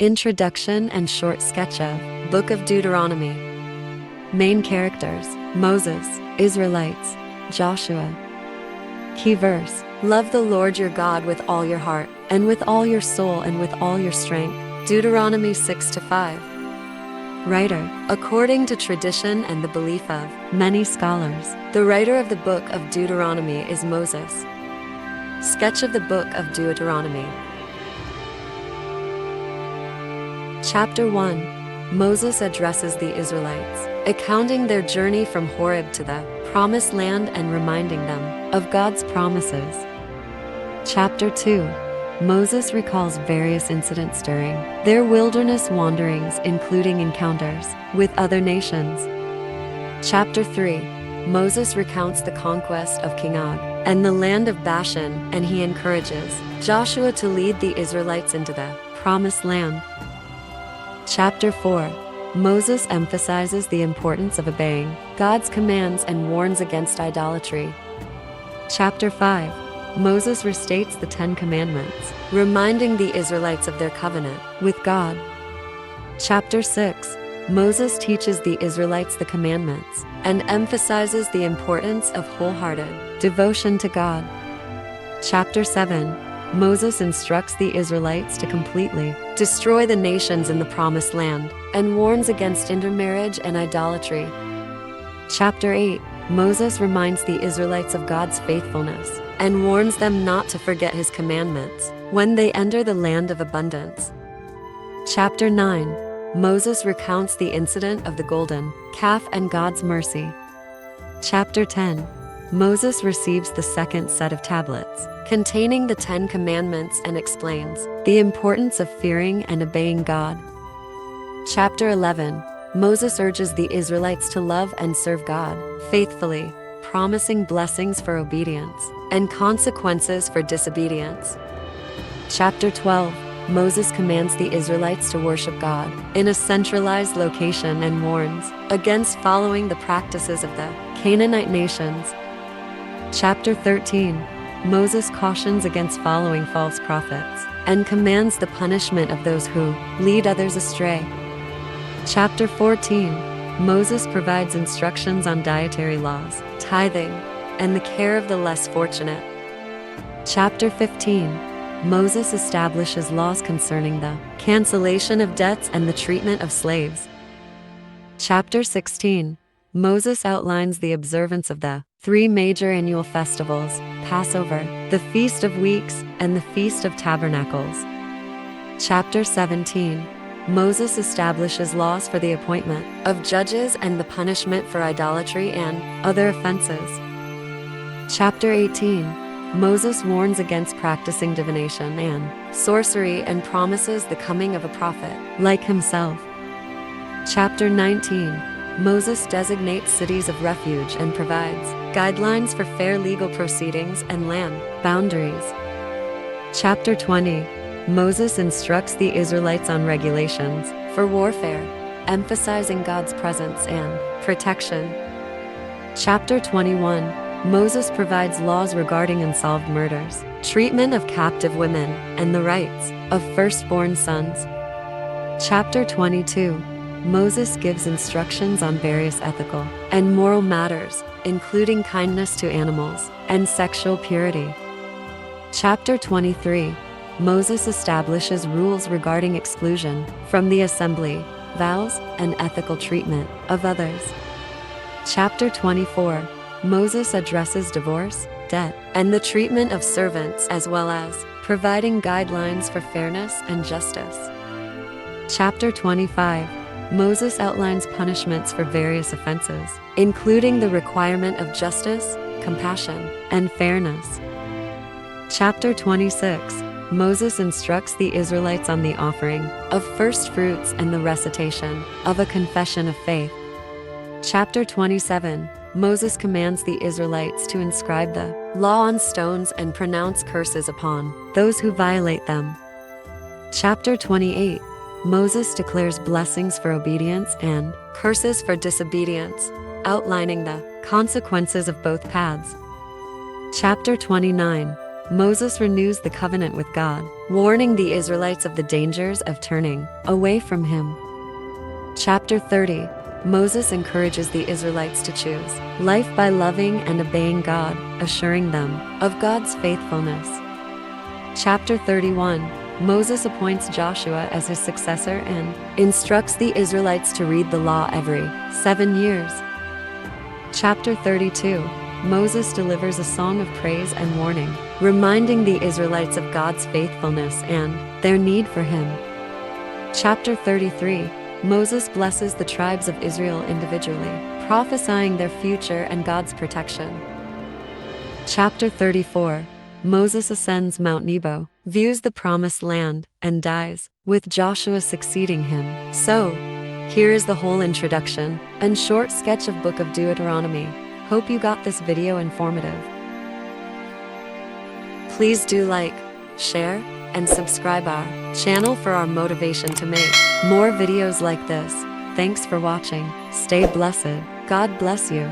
Introduction and short sketch of Book of Deuteronomy. Main characters: Moses, Israelites, Joshua. Key verse: Love the Lord your God with all your heart, and with all your soul, and with all your strength. Deuteronomy 6-5. Writer: according to tradition and the belief of many scholars, the writer of the Book of Deuteronomy is Moses. Sketch of the Book of Deuteronomy. Chapter 1. Moses addresses the Israelites, recounting their journey from Horeb to the Promised Land and reminding them of God's promises. Chapter 2. Moses recalls various incidents during their wilderness wanderings, including encounters with other nations. Chapter 3. Moses recounts the conquest of King Og and the land of Bashan, and he encourages Joshua to lead the Israelites into the Promised Land. Chapter 4. Moses emphasizes the importance of obeying God's commands and warns against idolatry. Chapter 5. Moses restates the 10 Commandments, reminding the Israelites of their covenant with God. Chapter 6. Moses teaches the Israelites the commandments and emphasizes the importance of wholehearted devotion to God. Chapter 7. Moses instructs the Israelites to completely destroy the nations in the Promised Land and warns against intermarriage and idolatry. Chapter 8. Moses reminds the Israelites of God's faithfulness and warns them not to forget his commandments when they enter the land of abundance. Chapter 9. Moses recounts the incident of the golden calf and God's mercy. Chapter 10. Moses receives the second set of tablets containing the 10 Commandments and explains the importance of fearing and obeying God. Chapter 11. Moses urges the Israelites to love and serve God faithfully, promising blessings for obedience and consequences for disobedience. Chapter 12. Moses commands the Israelites to worship God in a centralized location and warns against following the practices of the Canaanite nations. Chapter 13. Moses cautions against following false prophets and commands the punishment of those who lead others astray. Chapter 14. Moses provides instructions on dietary laws, tithing, and the care of the less fortunate. Chapter 15. Moses establishes laws concerning the cancellation of debts and the treatment of slaves. Chapter 16. Moses outlines the observance of the 3 major annual festivals: Passover, the Feast of Weeks, and the Feast of Tabernacles. Chapter 17. Moses establishes laws for the appointment of judges and the punishment for idolatry and other offenses. Chapter 18. Moses warns against practicing divination and sorcery and promises the coming of a prophet like himself. Chapter 19. Moses designates cities of refuge and provides guidelines for fair legal proceedings and land boundaries. Chapter 20. Moses instructs the Israelites on regulations for warfare, emphasizing God's presence and protection. Chapter 21. Moses provides laws regarding unsolved murders, treatment of captive women, and the rights of firstborn sons. Chapter 22. Moses gives instructions on various ethical and moral matters, including kindness to animals and sexual purity. Chapter 23. Moses establishes rules regarding exclusion from the assembly, vows, and ethical treatment of others. Chapter 24. Moses addresses divorce, debt, and the treatment of servants, as well as providing guidelines for fairness and justice. Chapter 25. Moses outlines punishments for various offenses, including the requirement of justice, compassion, and fairness. Chapter 26. Moses instructs the Israelites on the offering of first fruits and the recitation of a confession of faith. Chapter 27. Moses commands the Israelites to inscribe the law on stones and pronounce curses upon those who violate them. Chapter 28. Moses declares blessings for obedience and curses for disobedience, outlining the consequences of both paths. Chapter 29. Moses renews the covenant with God, warning the Israelites of the dangers of turning away from him. Chapter 30. Moses encourages the Israelites to choose life by loving and obeying God, assuring them of God's faithfulness. Chapter 31. Moses appoints Joshua as his successor and instructs the Israelites to read the law every 7 years. Chapter 32. Moses delivers a song of praise and warning, reminding the Israelites of God's faithfulness and their need for him. Chapter 33. Moses blesses the tribes of Israel individually, prophesying their future and God's protection. Chapter 34. Moses ascends Mount Nebo, views the promised land, and dies, with Joshua succeeding him. So, here is the whole introduction and short sketch of Book of Deuteronomy. Hope you got this video informative. Please do like, share, and subscribe our channel for our motivation to make more videos like this. Thanks for watching. Stay blessed. God bless you.